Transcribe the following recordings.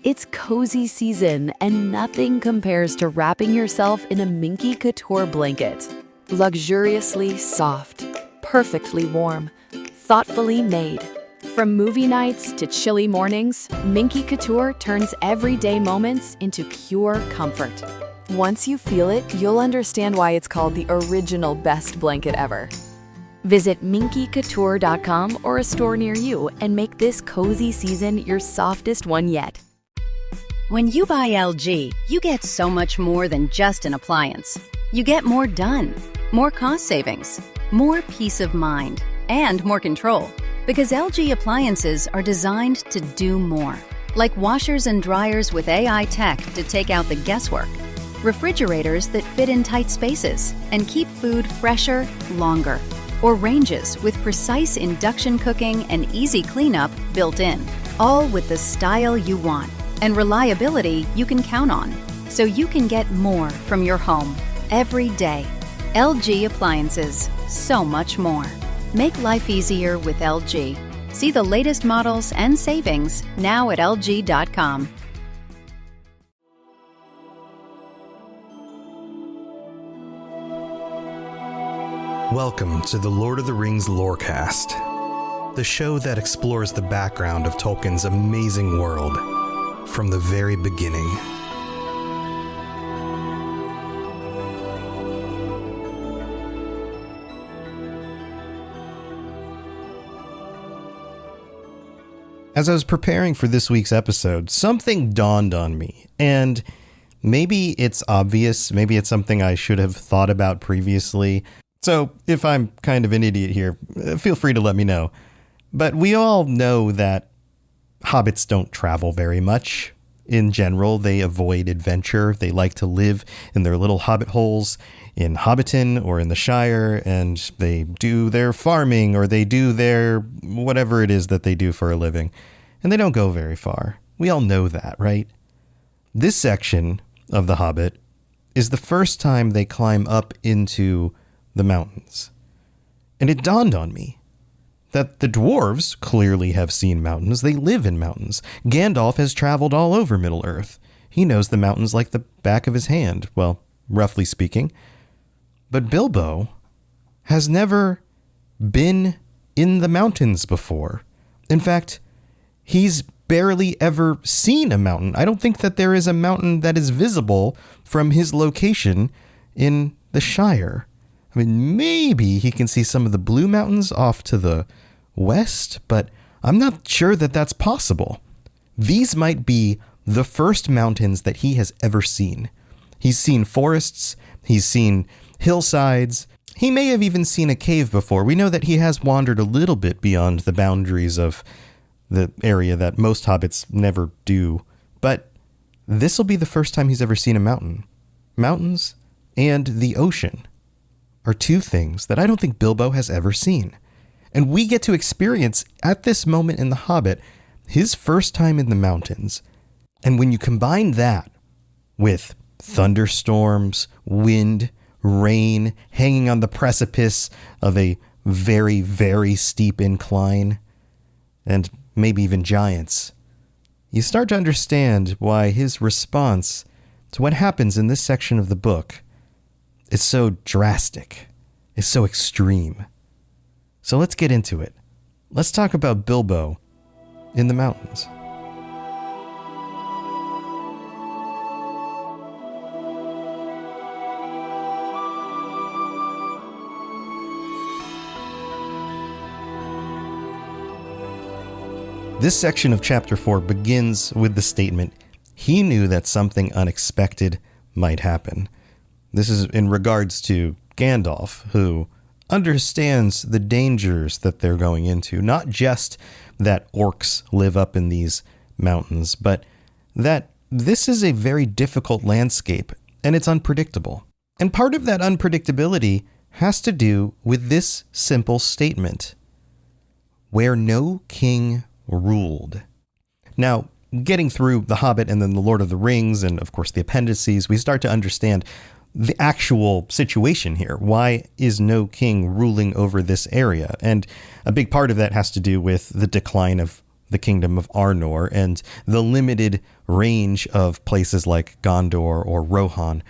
It's cozy season, and nothing compares to wrapping yourself in a Minky Couture blanket. Luxuriously soft, perfectly warm, thoughtfully made. From movie nights to chilly mornings, Minky Couture turns everyday moments into pure comfort. Once you feel it, you'll understand why it's called the original best blanket ever. Visit minkycouture.com or a store near you and make this cozy season your softest one yet. When you buy LG, you get so much more than just an appliance. You get more done, more cost savings, more peace of mind, and more control. Because LG appliances are designed to do more. Like washers and dryers with AI tech to take out the guesswork. Refrigerators that fit in tight spaces and keep food fresher longer. Or ranges with precise induction cooking and easy cleanup built in. All with the style you want and reliability you can count on. So you can get more from your home every day. LG Appliances. So much more. Make life easier with LG. See the latest models and savings now at LG.com. Welcome to the Lord of the Rings Lorecast, the show that explores the background of Tolkien's amazing world from the very beginning. As I was preparing for this week's episode, something dawned on me, and maybe it's obvious, maybe it's something I should have thought about previously. So if I'm kind of an idiot here, feel free to let me know. But we all know that hobbits don't travel very much. In general, they avoid adventure. They like to live in their little hobbit holes in Hobbiton or in the Shire, and they do their farming or they do their whatever it is that they do for a living. And they don't go very far. We all know that, right? This section of The Hobbit is the first time they climb up into the mountains. And it dawned on me that the dwarves clearly have seen mountains. They live in mountains. Gandalf has traveled all over Middle-earth. He knows the mountains like the back of his hand, well, roughly speaking. But Bilbo has never been in the mountains before. In fact, he's barely ever seen a mountain. I don't think that there is a mountain that is visible from his location in the Shire. I mean, maybe he can see some of the Blue Mountains off to the west, but I'm not sure that that's possible. These might be the first mountains that he has ever seen. He's seen forests, he's seen hillsides, he may have even seen a cave before. We know that he has wandered a little bit beyond the boundaries of the area that most hobbits never do, but this will be the first time he's ever seen a mountain. Mountains and the ocean are two things that I don't think Bilbo has ever seen. And we get to experience, at this moment in The Hobbit, his first time in the mountains. And when you combine that with thunderstorms, wind, rain, hanging on the precipice of a very, very steep incline, and maybe even giants, you start to understand why his response to what happens in this section of the book is so drastic, is so extreme. So let's get into it. Let's talk about Bilbo in the mountains. This section of chapter 4 begins with the statement, he knew that something unexpected might happen. This is in regards to Gandalf, who understands the dangers that they're going into. Not just that orcs live up in these mountains, but that this is a very difficult landscape and it's unpredictable. And part of that unpredictability has to do with this simple statement: where no king ruled. Now, getting through The Hobbit and then The Lord of the Rings and, of course, the appendices, we start to understand the actual situation here. Why is no king ruling over this area? And a big part of that has to do with the decline of the kingdom of Arnor and the limited range of places like Gondor or Rohan.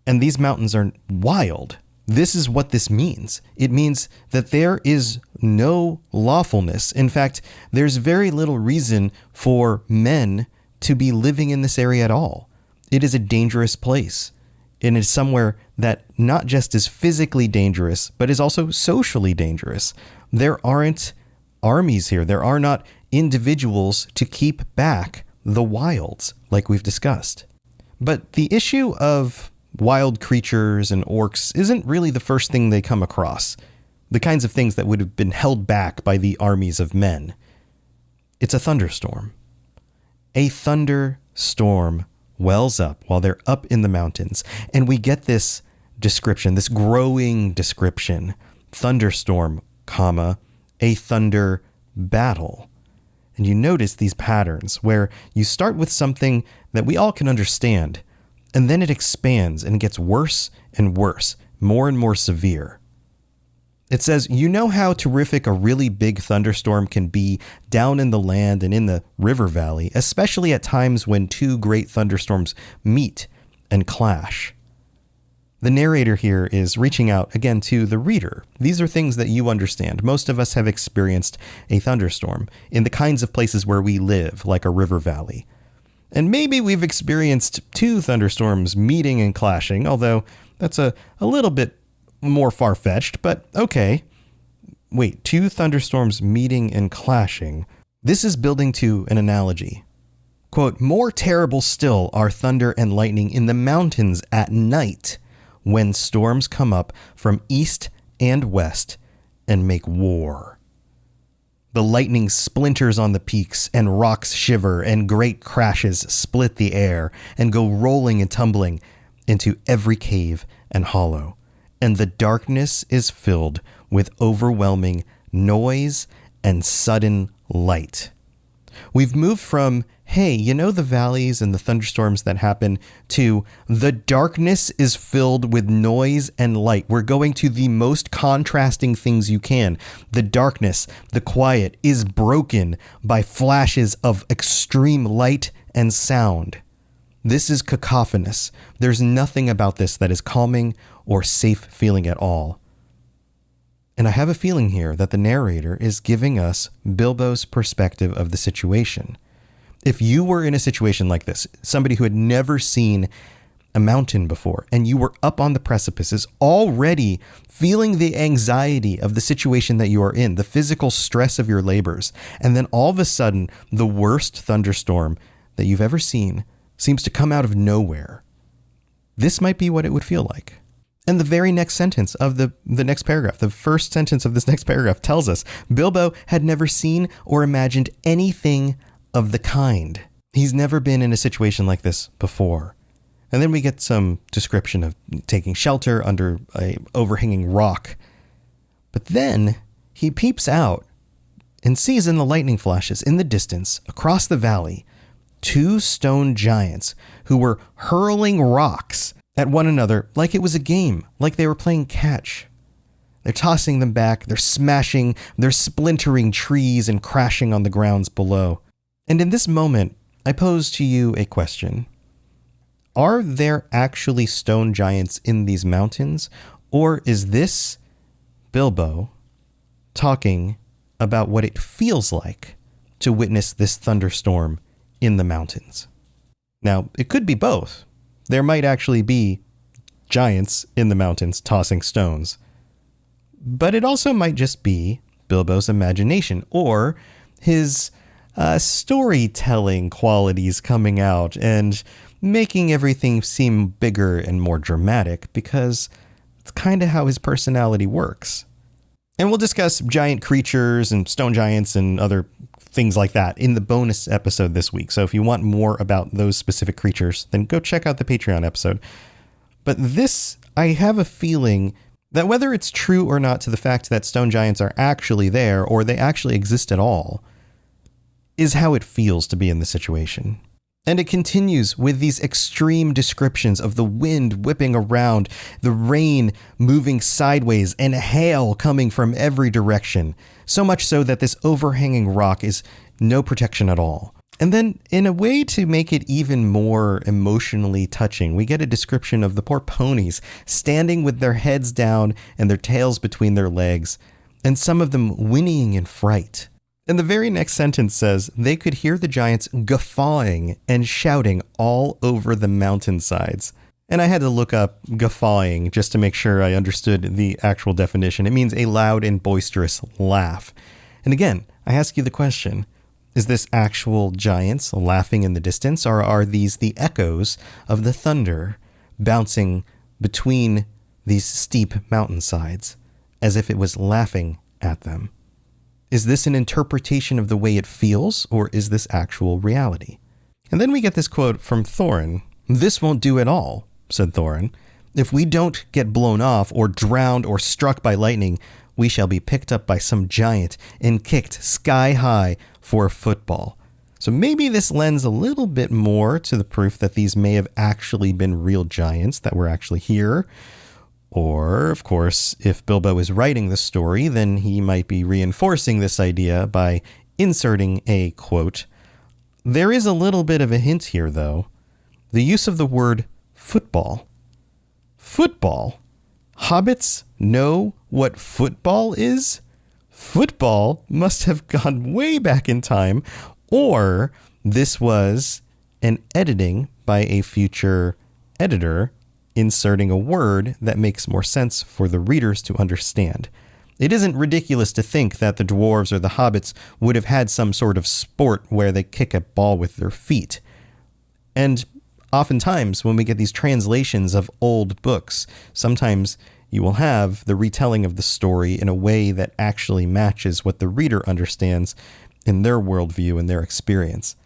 And these mountains are wild. This is what this means. It means that there is no lawfulness. In fact, there's very little reason for men to be living in this area at all. It is a dangerous place. It is somewhere that not just is physically dangerous, but is also socially dangerous. There aren't armies here. There are not individuals to keep back the wilds, like we've discussed. But the issue of wild creatures and orcs isn't really the first thing they come across, the kinds of things that would have been held back by the armies of men. It's a thunderstorm. A thunderstorm wells up while they're up in the mountains, and we get this description, this growing description: thunderstorm, comma, a thunder battle. And you notice these patterns where you start with something that we all can understand, and then it expands and gets worse and worse, more and more severe. It says, you know how terrific a really big thunderstorm can be down in the land and in the river valley, especially at times when two great thunderstorms meet and clash. The narrator here is reaching out again to the reader. These are things that you understand. Most of us have experienced a thunderstorm in the kinds of places where we live, like a river valley. And maybe we've experienced two thunderstorms meeting and clashing, although that's a little bit more far-fetched, but okay. Wait, two thunderstorms meeting and clashing. This is building to an analogy. Quote, more terrible still are thunder and lightning in the mountains at night when storms come up from east and west and make war. The lightning splinters on the peaks and rocks shiver and great crashes split the air and go rolling and tumbling into every cave and hollow. And the darkness is filled with overwhelming noise and sudden light. We've moved from, hey, you know the valleys and the thunderstorms that happen, to the darkness is filled with noise and light. We're going to the most contrasting things you can. The darkness, the quiet, is broken by flashes of extreme light and sound. This is cacophonous. There's nothing about this that is calming or safe feeling at all. And I have a feeling here that the narrator is giving us Bilbo's perspective of the situation. If you were in a situation like this, somebody who had never seen a mountain before, and you were up on the precipices, already feeling the anxiety of the situation that you are in, the physical stress of your labors, and then all of a sudden, the worst thunderstorm that you've ever seen seems to come out of nowhere. This might be what it would feel like. And the very next sentence of the next paragraph, the first sentence of this next paragraph tells us Bilbo had never seen or imagined anything of the kind. He's never been in a situation like this before. And then we get some description of taking shelter under a overhanging rock. But then he peeps out and sees in the lightning flashes in the distance across the valley two stone giants who were hurling rocks at one another like it was a game, like they were playing catch. They're tossing them back, they're smashing, they're splintering trees and crashing on the grounds below. And in this moment, I pose to you a question. Are there actually stone giants in these mountains, or is this Bilbo talking about what it feels like to witness this thunderstorm in the mountains? Now, it could be both. There might actually be giants in the mountains tossing stones. But it also might just be Bilbo's imagination or his storytelling qualities coming out and making everything seem bigger and more dramatic, because it's kind of how his personality works. And we'll discuss giant creatures and stone giants and other things like that in the bonus episode this week. So if you want more about those specific creatures, then go check out the Patreon episode. But this, I have a feeling that whether it's true or not to the fact that stone giants are actually there or they actually exist at all, is how it feels to be in the situation. And it continues with these extreme descriptions of the wind whipping around, the rain moving sideways, and hail coming from every direction. So much so that this overhanging rock is no protection at all. And then, in a way to make it even more emotionally touching, we get a description of the poor ponies standing with their heads down and their tails between their legs, and some of them whinnying in fright. And the very next sentence says they could hear the giants guffawing and shouting all over the mountainsides. And I had to look up guffawing just to make sure I understood the actual definition. It means a loud and boisterous laugh. And again, I ask you the question, is this actual giants laughing in the distance, or are these the echoes of the thunder bouncing between these steep mountainsides as if it was laughing at them? Is this an interpretation of the way it feels, or is this actual reality? And then we get this quote from Thorin. "This won't do at all," said Thorin. "If we don't get blown off or drowned or struck by lightning, we shall be picked up by some giant and kicked sky high for a football." So maybe this lends a little bit more to the proof that these may have actually been real giants that were actually here. Or, of course, if Bilbo is writing the story, then he might be reinforcing this idea by inserting a quote. There is a little bit of a hint here, though. The use of the word football. Football? Hobbits know what football is? Football must have gone way back in time, or this was an editing by a future editor inserting a word that makes more sense for the readers to understand. It isn't ridiculous to think that the dwarves or the hobbits would have had some sort of sport where they kick a ball with their feet. And oftentimes when we get these translations of old books, sometimes you will have the retelling of the story in a way that actually matches what the reader understands in their worldview and their experience.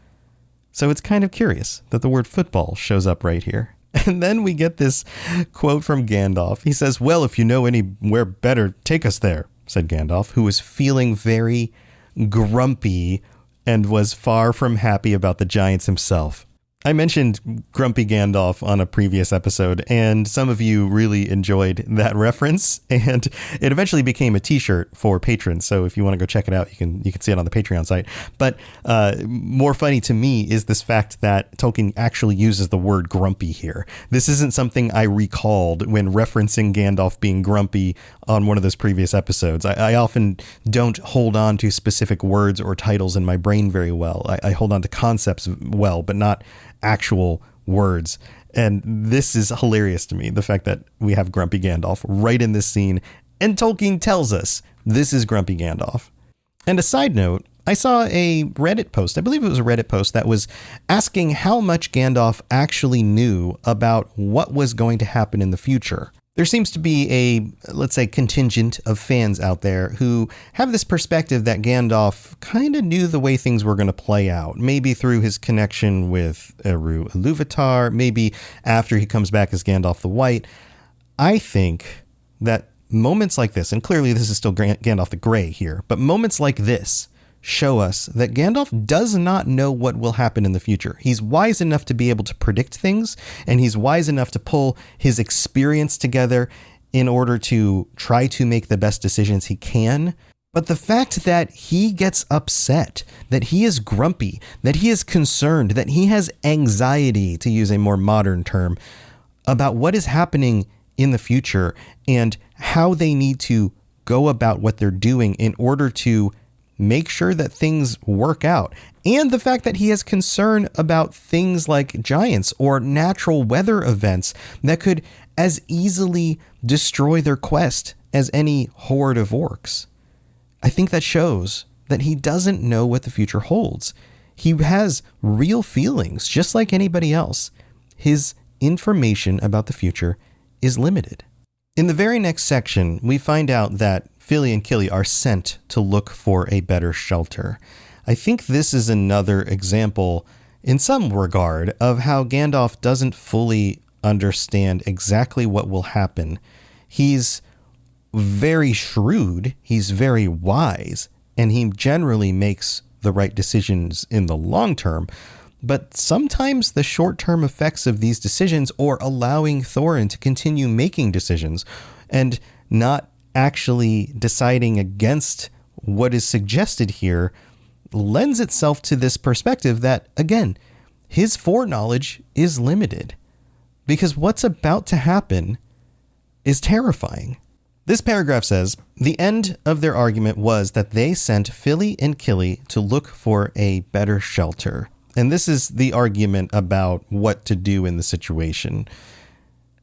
So it's kind of curious that the word football shows up right here. And then we get this quote from Gandalf. He says, "Well, if you know anywhere better, take us there," said Gandalf, who was feeling very grumpy and was far from happy about the giants himself. I mentioned Grumpy Gandalf on a previous episode, and some of you really enjoyed that reference, and it eventually became a t-shirt for patrons. So if you want to go check it out, you can see it on the Patreon site. But more funny to me is this fact that Tolkien actually uses the word grumpy here. This isn't something I recalled when referencing Gandalf being grumpy on one of those previous episodes. I often don't hold on to specific words or titles in my brain very well. I hold on to concepts well, but not actual words. And this is hilarious to me, the fact that we have Grumpy Gandalf right in this scene, and Tolkien tells us this is Grumpy Gandalf. And a side note, I saw a Reddit post, I believe it was a Reddit post, that was asking how much Gandalf actually knew about what was going to happen in the future. There seems to be a, let's say, contingent of fans out there who have this perspective that Gandalf kind of knew the way things were going to play out. Maybe through his connection with Eru Ilúvatar, maybe after he comes back as Gandalf the White. I think that moments like this, and clearly this is still Gandalf the Grey here, but moments like this show us that Gandalf does not know what will happen in the future. He's wise enough to be able to predict things, and he's wise enough to pull his experience together in order to try to make the best decisions he can. But the fact that he gets upset, that he is grumpy, that he is concerned, that he has anxiety, to use a more modern term, about what is happening in the future and how they need to go about what they're doing in order to make sure that things work out. And the fact that he has concern about things like giants or natural weather events that could as easily destroy their quest as any horde of orcs. I think that shows that he doesn't know what the future holds. He has real feelings, just like anybody else. His information about the future is limited. In the very next section, we find out that Fili and Kili are sent to look for a better shelter. I think this is another example, in some regard, of how Gandalf doesn't fully understand exactly what will happen. He's very shrewd, he's very wise, and he generally makes the right decisions in the long term. But sometimes the short-term effects of these decisions, or allowing Thorin to continue making decisions and not actually deciding against what is suggested here, lends itself to this perspective that, again, his foreknowledge is limited. Because what's about to happen is terrifying. This paragraph says, the end of their argument was that they sent Philly and Killy to look for a better shelter. And this is the argument about what to do in the situation.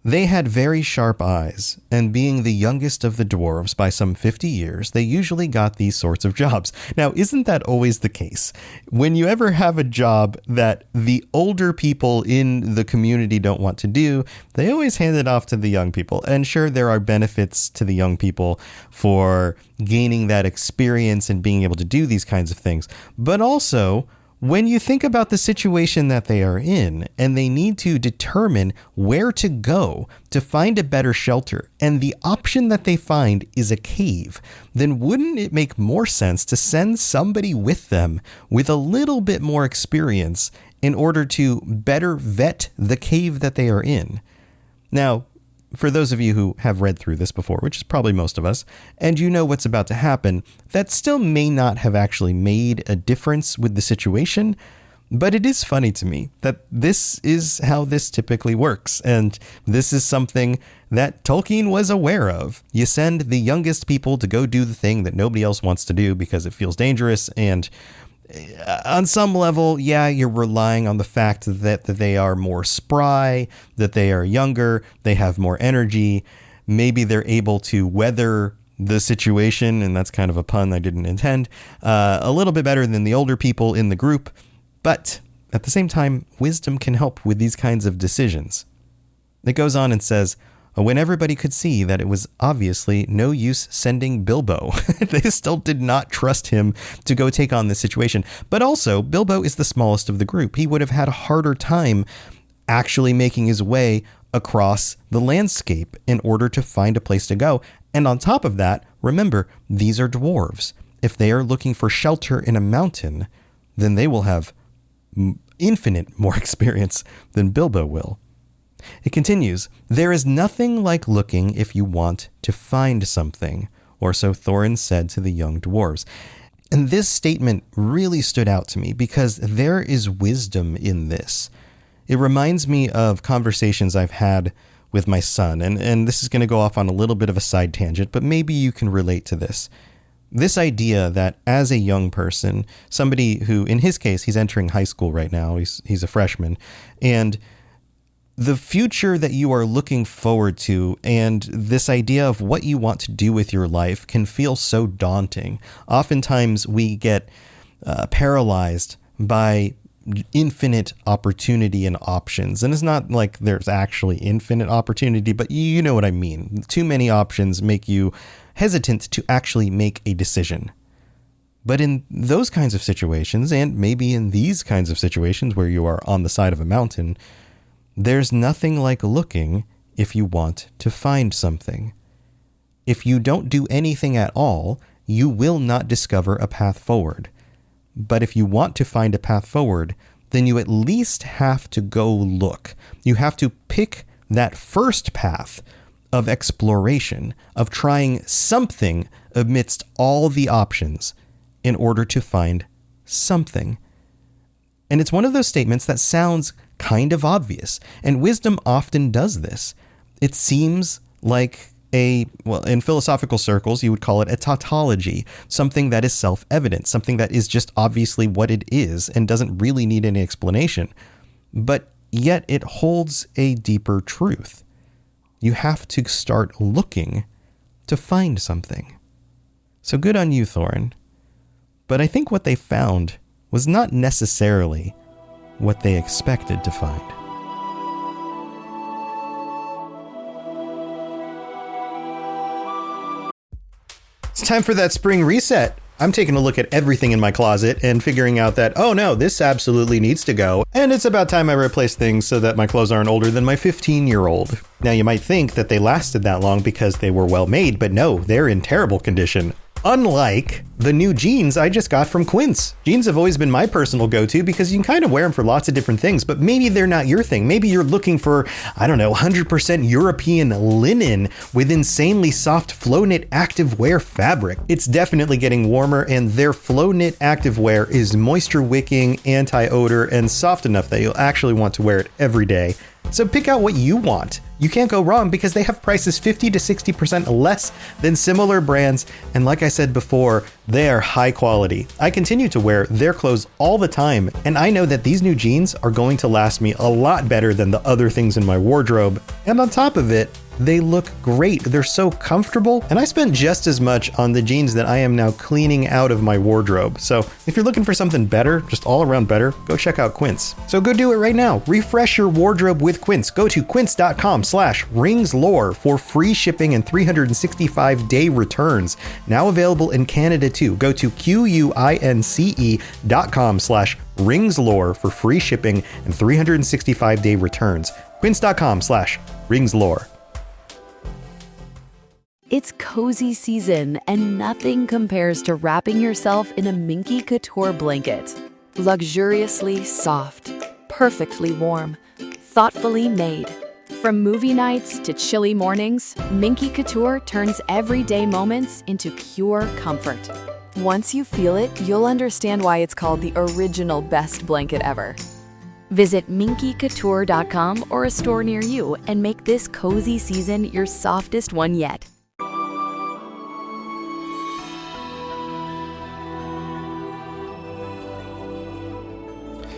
They had very sharp eyes, and being the youngest of the dwarves by some 50 years, they usually got these sorts of jobs. Now, isn't that always the case? When you ever have a job that the older people in the community don't want to do, they always hand it off to the young people. And sure, there are benefits to the young people for gaining that experience and being able to do these kinds of things. But also, when you think about the situation that they are in and they need to determine where to go to find a better shelter, and the option that they find is a cave, then wouldn't it make more sense to send somebody with them with a little bit more experience in order to better vet the cave that they are in? Now, for those of you who have read through this before, which is probably most of us, and you know what's about to happen, that still may not have actually made a difference with the situation, but it is funny to me that this is how this typically works, and this is something that Tolkien was aware of. You send the youngest people to go do the thing that nobody else wants to do because it feels dangerous, and on some level, yeah, you're relying on the fact that they are more spry, that they are younger, they have more energy. Maybe they're able to weather the situation, and that's kind of a pun I didn't intend, a little bit better than the older people in the group. But at the same time, wisdom can help with these kinds of decisions. It goes on and says, when everybody could see that it was obviously no use sending Bilbo. They still did not trust him to go take on this situation. But also, Bilbo is the smallest of the group. He would have had a harder time actually making his way across the landscape in order to find a place to go. And on top of that, remember, these are dwarves. If they are looking for shelter in a mountain, then they will have infinite more experience than Bilbo will. It continues, there is nothing like looking if you want to find something, or so Thorin said to the young dwarves. And this statement really stood out to me because there is wisdom in this. It reminds me of conversations I've had with my son, and this is going to go off on a little bit of a side tangent, but maybe you can relate to this. This idea that as a young person, somebody who, in his case, he's entering high school right now, he's a freshman, and the future that you are looking forward to and this idea of what you want to do with your life can feel so daunting. Oftentimes we get paralyzed by infinite opportunity and options. And it's not like there's actually infinite opportunity, but you know what I mean. Too many options make you hesitant to actually make a decision. But in those kinds of situations, and maybe in these kinds of situations where you are on the side of a mountain, there's nothing like looking if you want to find something. If you don't do anything at all, you will not discover a path forward. But if you want to find a path forward, then you at least have to go look. You have to pick that first path of exploration, of trying something amidst all the options in order to find something. And it's one of those statements that sounds kind of obvious, and wisdom often does this. It seems like in philosophical circles, you would call it a tautology, something that is self-evident, something that is just obviously what it is and doesn't really need any explanation. But yet it holds a deeper truth. You have to start looking to find something. So good on you, Thorin. But I think what they found was not necessarily what they expected to find. It's time for that spring reset. I'm taking a look at everything in my closet and figuring out that, oh no, this absolutely needs to go. And it's about time I replace things so that my clothes aren't older than my 15-year-old. Now you might think that they lasted that long because they were well made, but no, they're in terrible condition. Unlike the new jeans I just got from Quince. Jeans have always been my personal go-to because you can kind of wear them for lots of different things, but maybe they're not your thing. Maybe you're looking for, 100% European linen with insanely soft flow knit activewear fabric. It's definitely getting warmer, and their flow knit activewear is moisture wicking, anti-odor, and soft enough that you'll actually want to wear it every day. So pick out what you want. You can't go wrong because they have prices 50 to 60% less than similar brands. And like I said before, they are high quality. I continue to wear their clothes all the time, and I know that these new jeans are going to last me a lot better than the other things in my wardrobe. And on top of it, they look great. They're so comfortable. And I spent just as much on the jeans that I am now cleaning out of my wardrobe. So if you're looking for something better, just all around better, go check out Quince. So go do it right now. Refresh your wardrobe with Quince. Go to quince.com/ringslore for free shipping and 365-day returns. Now available in Canada too. Go to quince.com/ringslore for free shipping and 365-day returns. Quince.com/ringslore. It's cozy season, and nothing compares to wrapping yourself in a Minky Couture blanket. Luxuriously soft, perfectly warm, thoughtfully made. From movie nights to chilly mornings, Minky Couture turns everyday moments into pure comfort. Once you feel it, you'll understand why it's called the original best blanket ever. Visit minkycouture.com or a store near you and make this cozy season your softest one yet.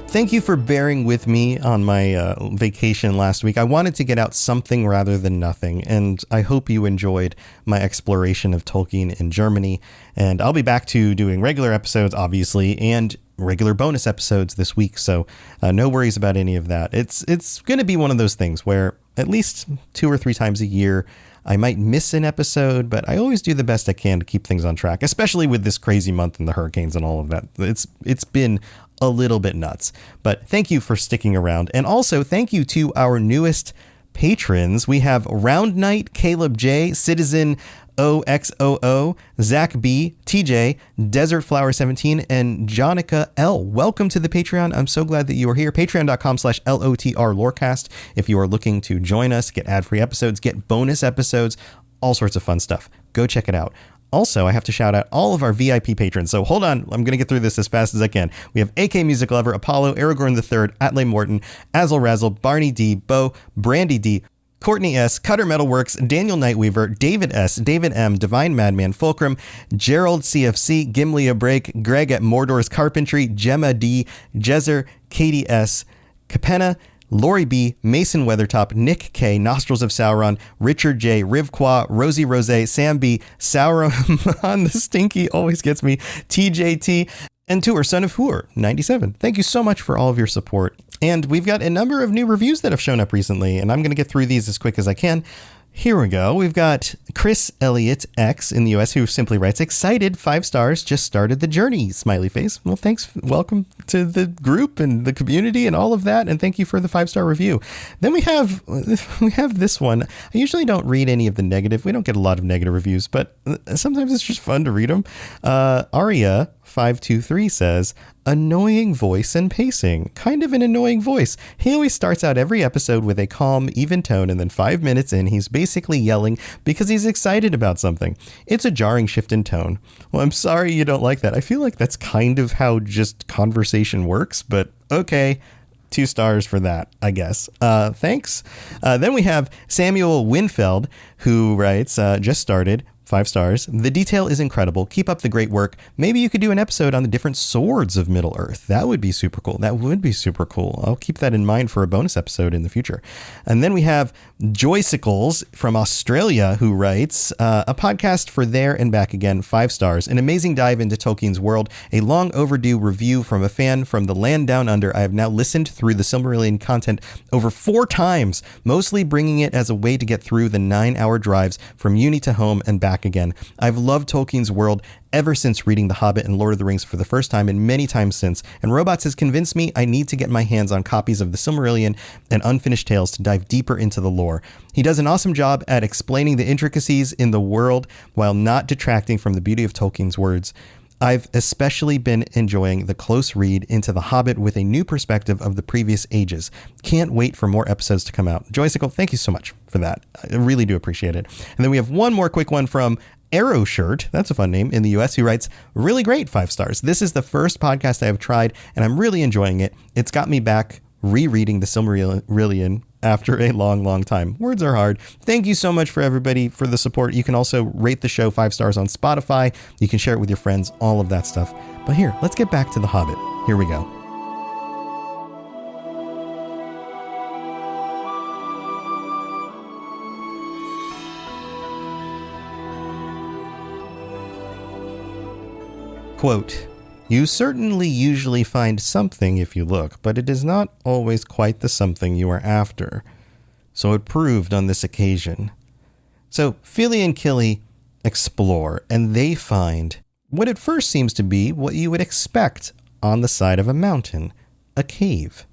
Thank you for bearing with me on my vacation last week. I wanted to get out something rather than nothing, and I hope you enjoyed my exploration of Tolkien in Germany. And I'll be back to doing regular episodes, obviously, and regular bonus episodes this week, so no worries about any of that. It's going to be one of those things where at least 2 or 3 times a year, I might miss an episode, but I always do the best I can to keep things on track, especially with this crazy month and the hurricanes and all of that. It's been a little bit nuts, but thank you for sticking around. And also thank you to our newest patrons. We have Round Knight, Caleb J, Citizen OXOO, Zach B, TJ, Desert Flower 17, and Jonica L. Welcome to the Patreon. I'm so glad that you are here. Patreon.com/LOTR Lorecast. If you are looking to join us, get ad-free episodes, get bonus episodes, all sorts of fun stuff. Go check it out. Also, I have to shout out all of our VIP patrons. So hold on, I'm going to get through this as fast as I can. We have AK Music Lover, Apollo, Aragorn III, Atlay Morton, Azel Razzle, Barney D, Bo, Brandy D, Courtney S, Cutter Metalworks, Daniel Nightweaver, David S, David M, Divine Madman Fulcrum, Gerald CFC, Gimli Break, Greg at Mordor's Carpentry, Gemma D, Jezer, Katie S, Capenna, Lori B, Mason Weathertop, Nick K, Nostrils of Sauron, Richard J, Rivqua, Rosie Rose, Sam B, Sauron the Stinky always gets me, TJT, and Tour Son of Hoor 97. Thank you so much for all of your support. And we've got a number of new reviews that have shown up recently, and I'm going to get through these as quick as I can. Here we go. We've got Chris Elliott X in the US who simply writes, excited, 5 stars, just started the journey, smiley face. Well, thanks. Welcome to the group and the community and all of that. And thank you for the 5-star review. Then we have this one. I usually don't read any of the negative. We don't get a lot of negative reviews, but sometimes it's just fun to read them. Aria 523 says, annoying voice and pacing. Kind of an annoying voice. He always starts out every episode with a calm, even tone, and then 5 minutes in, he's basically yelling because he's excited about something. It's a jarring shift in tone. Well, I'm sorry you don't like that. I feel like that's kind of how just conversation works, but okay. 2 stars for that, I guess. Thanks. Then we have Samuel Winfeld, who writes, just started, 5 stars. The detail is incredible. Keep up the great work. Maybe you could do an episode on the different swords of Middle Earth. That would be super cool. I'll keep that in mind for a bonus episode in the future. And then we have Joycicles from Australia, who writes, a podcast for there and back again, 5 stars. An amazing dive into Tolkien's world. A long overdue review from a fan from the land down under. I have now listened through the Silmarillion content over 4 times, mostly bringing it as a way to get through the 9-hour drives from uni to home and back back again. I've loved Tolkien's world ever since reading The Hobbit and Lord of the Rings for the first time and many times since, and Robots has convinced me I need to get my hands on copies of The Silmarillion and Unfinished Tales to dive deeper into the lore. He does an awesome job at explaining the intricacies in the world while not detracting from the beauty of Tolkien's words. I've especially been enjoying the close read into The Hobbit with a new perspective of the previous ages. Can't wait for more episodes to come out. Joycicle, thank you so much for that. I really do appreciate it. And then we have one more quick one from Arrow Shirt, that's a fun name, in the US, who writes, really great, 5 stars. This is the first podcast I have tried, and I'm really enjoying it. It's got me back rereading the Silmarillion after a long, long time. Words are hard. Thank you so much for everybody for the support. You can also rate the show 5 stars on Spotify. You can share it with your friends, all of that stuff. But here, let's get back to The Hobbit. Here we go. Quote, "You certainly usually find something if you look, but it is not always quite the something you are after. So it proved on this occasion." So Fili and Kili explore, and they find what at first seems to be what you would expect on the side of a mountain, a cave.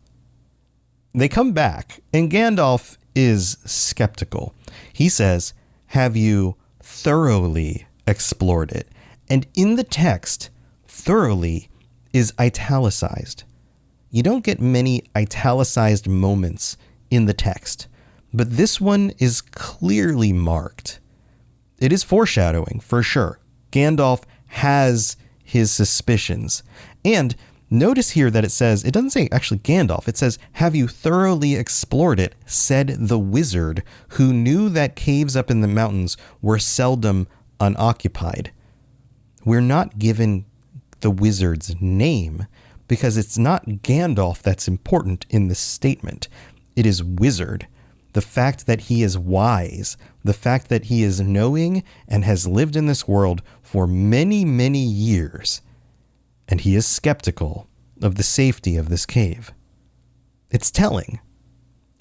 They come back, and Gandalf is skeptical. He says, "Have you thoroughly explored it?" And in the text, thoroughly is italicized. You don't get many italicized moments in the text, but this one is clearly marked. It is foreshadowing, for sure. Gandalf has his suspicions. And notice here that it doesn't say actually Gandalf, it says, "Have you thoroughly explored it?" said the wizard, who knew that caves up in the mountains were seldom unoccupied. We're not given the wizard's name because it's not Gandalf that's important in this statement. It is wizard. The fact that he is wise, the fact that he is knowing and has lived in this world for many, many years, and he is skeptical of the safety of this cave. It's telling.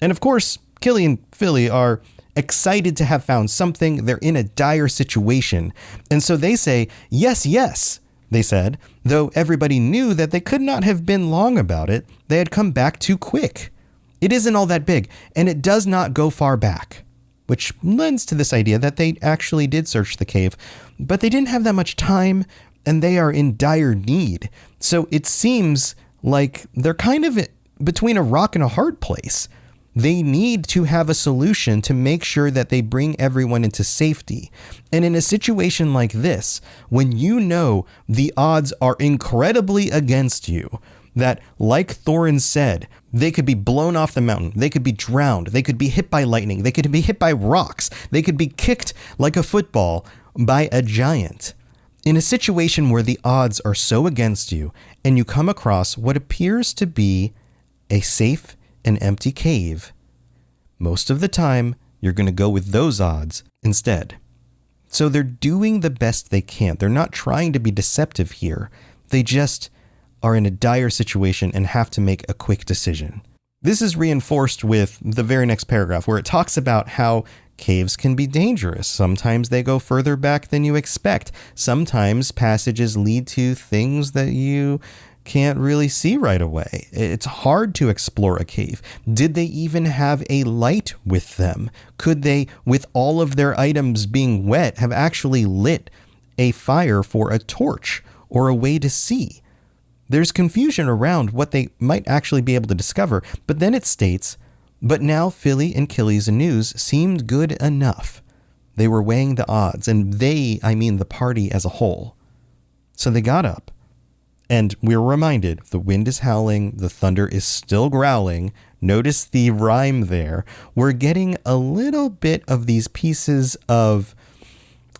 And of course, Kili and Fili are excited to have found something. They're in a dire situation. And so they say, "Yes, yes," they said, though everybody knew that they could not have been long about it. They had come back too quick. It isn't all that big, and it does not go far back, which lends to this idea that they actually did search the cave, but they didn't have that much time, and they are in dire need. So it seems like they're kind of between a rock and a hard place. They need to have a solution to make sure that they bring everyone into safety. And in a situation like this, when you know the odds are incredibly against you, that, like Thorin said, they could be blown off the mountain, they could be drowned, they could be hit by lightning, they could be hit by rocks, they could be kicked like a football by a giant. In a situation where the odds are so against you, and you come across what appears to be a safe an empty cave, most of the time you're going to go with those odds instead. So they're doing the best they can. They're not trying to be deceptive here. They just are in a dire situation and have to make a quick decision. This is reinforced with the very next paragraph, where it talks about how caves can be dangerous. Sometimes they go further back than you expect. Sometimes passages lead to things that you can't really see right away. It's hard to explore a cave. Did they even have a light with them? Could they, with all of their items being wet, have actually lit a fire for a torch or a way to see? There's confusion around what they might actually be able to discover, but then it states, "But now Fili and Kili's news seemed good enough." They were weighing the odds, and they, I mean the party as a whole. So they got up. And we're reminded the wind is howling, the thunder is still growling. Notice the rhyme there. We're getting a little bit of these pieces of,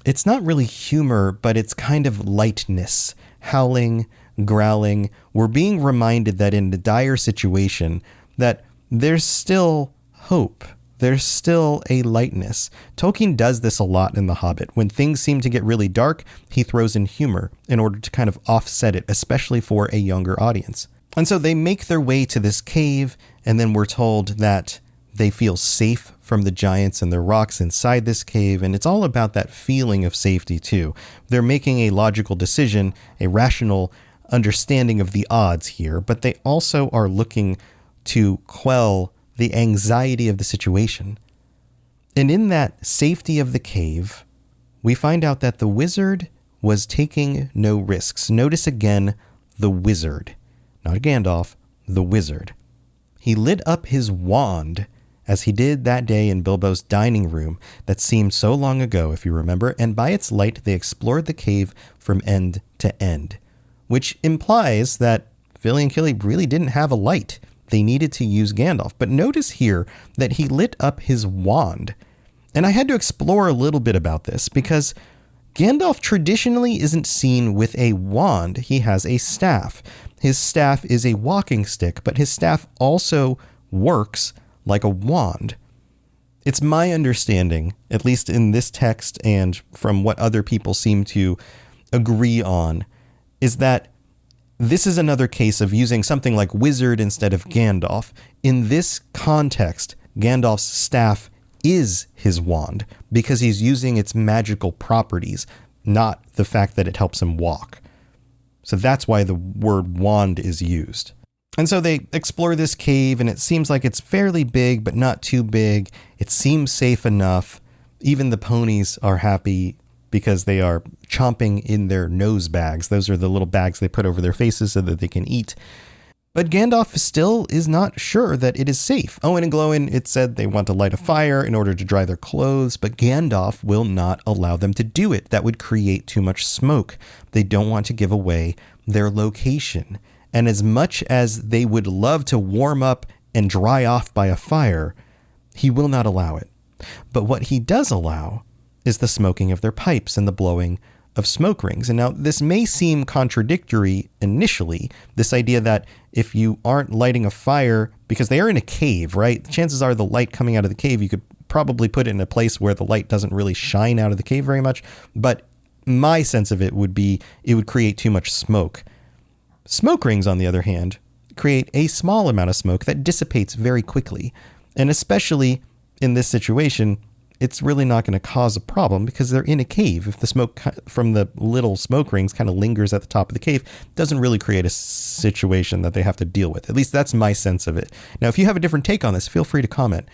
it's not really humor, but it's kind of lightness. Howling, growling. We're being reminded that in a dire situation, that there's still hope. There's still a lightness. Tolkien does this a lot in The Hobbit. When things seem to get really dark, he throws in humor in order to kind of offset it, especially for a younger audience. And so they make their way to this cave, and then we're told that They feel safe from the giants and the rocks inside this cave, and it's all about that feeling of safety too. They're making a logical decision, a rational understanding of the odds here, but they also are looking to quell the anxiety of the situation. And in that safety of the cave, we find out that the wizard was taking no risks. Notice again, the wizard, not Gandalf, the wizard. He lit up his wand as he did that day in Bilbo's dining room that seemed so long ago, if you remember, and by its light they explored the cave from end to end, which implies that Fili and Kili really didn't have a light. They needed to use Gandalf. But notice here that he lit up his wand. And I had to explore a little bit about this because Gandalf traditionally isn't seen with a wand. He has a staff. His staff is a walking stick, but his staff also works like a wand. It's my understanding, at least in this text and from what other people seem to agree on, is that this is another case of using something like wizard instead of Gandalf. In this context, Gandalf's staff is his wand because he's using its magical properties, not the fact that it helps him walk. So that's why the word wand is used. And so they explore this cave, and it seems like it's fairly big, but not too big. It seems safe enough. Even the ponies are happy because they are chomping in their nose bags. Those are the little bags they put over their faces so that they can eat. But Gandalf still is not sure that it is safe. Owen and Glóin, it said they want to light a fire in order to dry their clothes, but Gandalf will not allow them to do it. That would create too much smoke. They don't want to give away their location. And as much as they would love to warm up and dry off by a fire, he will not allow it. But what he does allow is the smoking of their pipes and the blowing of smoke rings. And now this may seem contradictory initially, this idea that if you aren't lighting a fire, because they are in a cave, right? Chances are the light coming out of the cave, you could probably put it in a place where the light doesn't really shine out of the cave very much. But my sense of it would be it would create too much smoke. Smoke rings, on the other hand, create a small amount of smoke that dissipates very quickly. And especially in this situation, it's really not going to cause a problem because they're in a cave. If the smoke from the little smoke rings kind of lingers at the top of the cave, it doesn't really create a situation that they have to deal with. At least that's my sense of it. Now, if you have a different take on this, feel free to comment.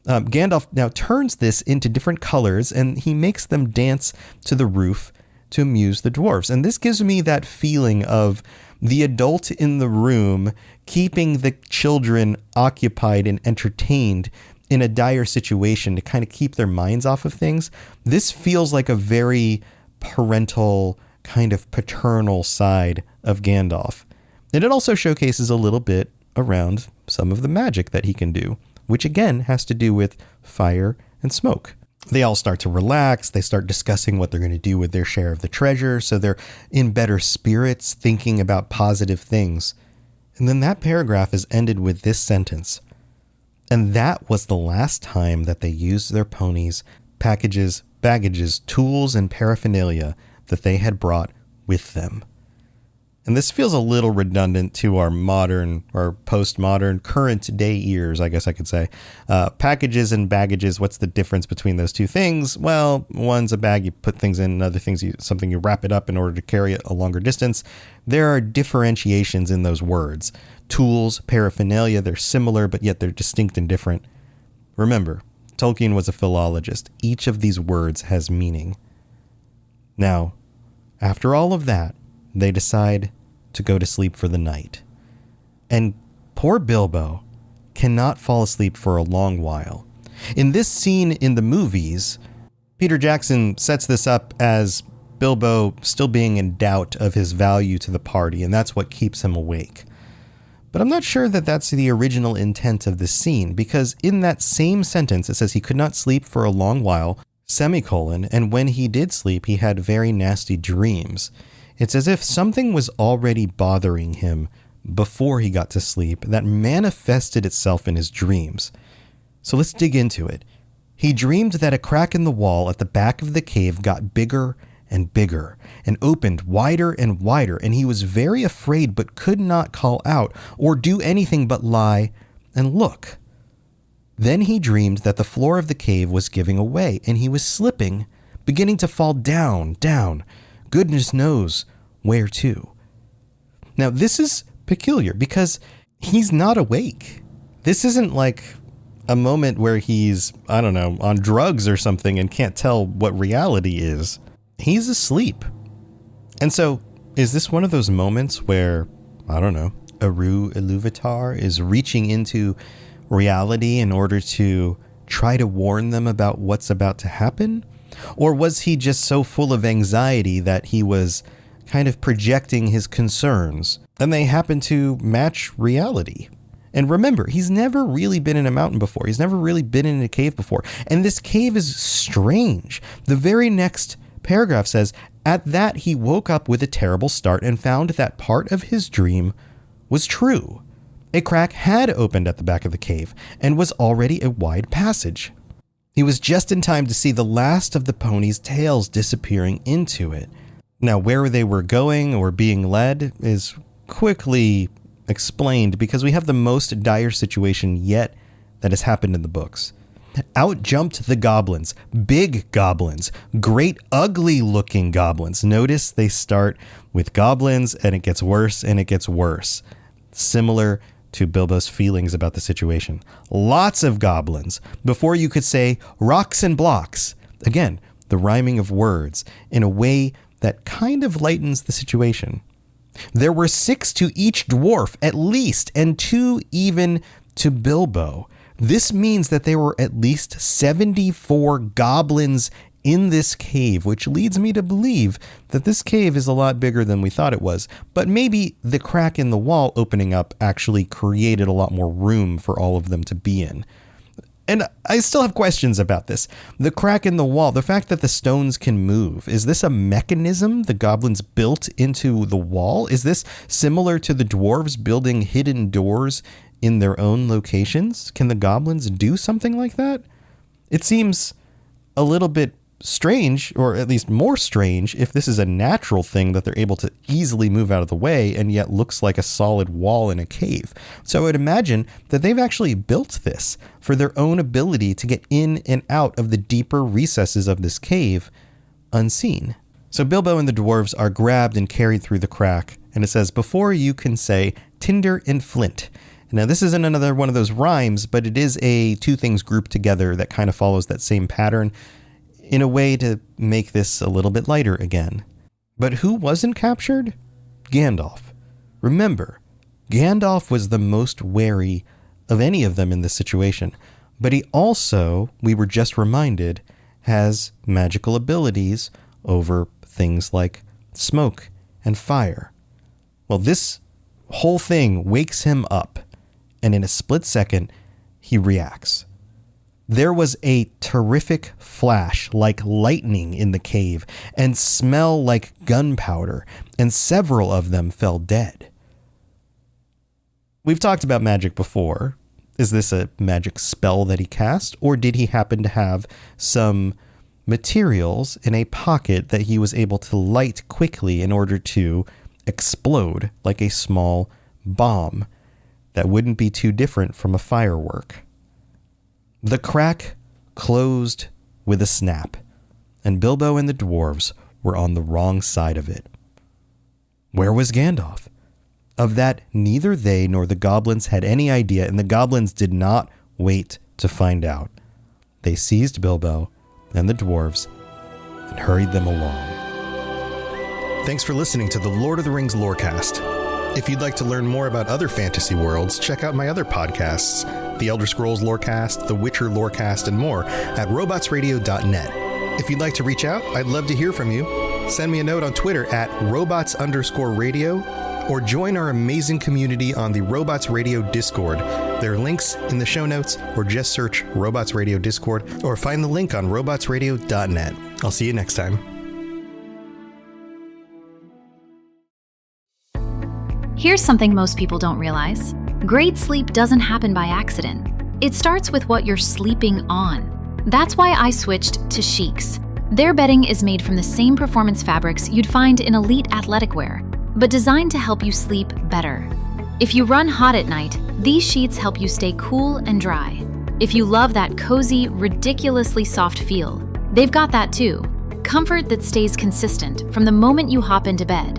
Gandalf now turns this into different colors, and he makes them dance to the roof to amuse the dwarves. And this gives me that feeling of the adult in the room keeping the children occupied and entertained in a dire situation to kind of keep their minds off of things. This feels like a very parental, kind of paternal side of Gandalf. And it also showcases a little bit around some of the magic that he can do, which again has to do with fire and smoke. They all start to relax. They start discussing what they're going to do with their share of the treasure. So they're in better spirits, thinking about positive things. And then that paragraph is ended with this sentence. And that was the last time that they used their ponies, packages, baggages, tools, and paraphernalia that they had brought with them. And this feels a little redundant to our modern or postmodern current day ears, I guess I could say. Packages and baggages, what's the difference between those two things? Well, one's a bag you put things in, another thing's something you wrap it up in order to carry it a longer distance. There are differentiations in those words. Tools, paraphernalia, they're similar, but yet they're distinct and different. Remember, Tolkien was a philologist. Each of these words has meaning. Now, after all of that, they decide to go to sleep for the night. And poor Bilbo cannot fall asleep for a long while. In this scene in the movies, Peter Jackson sets this up as Bilbo still being in doubt of his value to the party, and that's what keeps him awake. But I'm not sure that that's the original intent of the scene, because in that same sentence, it says he could not sleep for a long while, semicolon, and when he did sleep, he had very nasty dreams. It's as if something was already bothering him before he got to sleep that manifested itself in his dreams. So let's dig into it. He dreamed that a crack in the wall at the back of the cave got bigger and bigger and opened wider and wider, and he was very afraid but could not call out or do anything but lie and look. Then he dreamed that the floor of the cave was giving away, and he was slipping, beginning to fall down, goodness knows where to. Now, this is peculiar because he's not awake. This isn't like a moment where he's, on drugs or something and can't tell what reality is. He's asleep. And so, is this one of those moments where, Eru Iluvatar is reaching into reality in order to try to warn them about what's about to happen? Or was he just so full of anxiety that he was kind of projecting his concerns and they happen to match reality? And remember, he's never really been in a mountain before. He's never really been in a cave before. And this cave is strange. The very next paragraph says, "At that he woke up with a terrible start and found that part of his dream was true. A crack had opened at the back of the cave and was already a wide passage. He was just in time to see the last of the ponies' tails disappearing into it." Now, where they were going or being led is quickly explained because we have the most dire situation yet that has happened in the books. Out jumped the goblins, big goblins, great ugly looking goblins. Notice they start with goblins and it gets worse and it gets worse. Similar to Bilbo's feelings about the situation. Lots of goblins before you could say rocks and blocks. Again, the rhyming of words in a way that kind of lightens the situation. There were 6 to each dwarf at least, and 2 even to Bilbo. This means that there were at least 74 goblins in this cave, which leads me to believe that this cave is a lot bigger than we thought it was. But maybe the crack in the wall opening up actually created a lot more room for all of them to be in. And I still have questions about this. The crack in the wall, the fact that the stones can move, is this a mechanism the goblins built into the wall? Is this similar to the dwarves building hidden doors in their own locations? Can the goblins do something like that? It seems a little bit strange, or at least more strange, if this is a natural thing that they're able to easily move out of the way and yet looks like a solid wall in a cave. So I would imagine that they've actually built this for their own ability to get in and out of the deeper recesses of this cave unseen. So Bilbo and the dwarves are grabbed and carried through the crack, and it says, "Before you can say tinder and flint." Now, this isn't another one of those rhymes, but it is a two things grouped together that kind of follows that same pattern in a way to make this a little bit lighter again. But who wasn't captured? Gandalf. Remember, Gandalf was the most wary of any of them in this situation, but he also, we were just reminded, has magical abilities over things like smoke and fire. Well, this whole thing wakes him up, and in a split second, he reacts. There was a terrific flash like lightning in the cave and smell like gunpowder, and several of them fell dead. We've talked about magic before. Is this a magic spell that he cast, or did he happen to have some materials in a pocket that he was able to light quickly in order to explode like a small bomb that wouldn't be too different from a firework? The crack closed with a snap, and Bilbo and the dwarves were on the wrong side of it. Where was Gandalf? Of that, neither they nor the goblins had any idea, and the goblins did not wait to find out. They seized Bilbo and the dwarves and hurried them along. Thanks for listening to the Lord of the Rings Lorecast. If you'd like to learn more about other fantasy worlds, check out my other podcasts, The Elder Scrolls Lorecast, The Witcher Lorecast, and more at robotsradio.net. If you'd like to reach out, I'd love to hear from you. Send me a note on Twitter at robots_radio, or join our amazing community on the Robots Radio Discord. There are links in the show notes, or just search Robots Radio Discord, or find the link on robotsradio.net. I'll see you next time. Here's something most people don't realize. Great sleep doesn't happen by accident. It starts with what you're sleeping on. That's why I switched to Sheets. Their bedding is made from the same performance fabrics you'd find in elite athletic wear, but designed to help you sleep better. If you run hot at night, these sheets help you stay cool and dry. If you love that cozy, ridiculously soft feel, they've got that too. Comfort that stays consistent from the moment you hop into bed.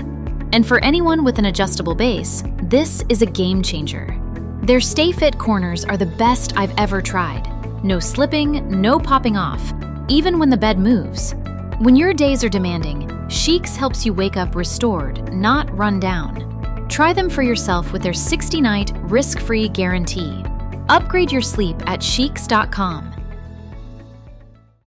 And for anyone with an adjustable base, this is a game changer. Their Stay Fit corners are the best I've ever tried. No slipping, no popping off, even when the bed moves. When your days are demanding, Sheeks helps you wake up restored, not run down. Try them for yourself with their 60-night risk-free guarantee. Upgrade your sleep at Sheeks.com.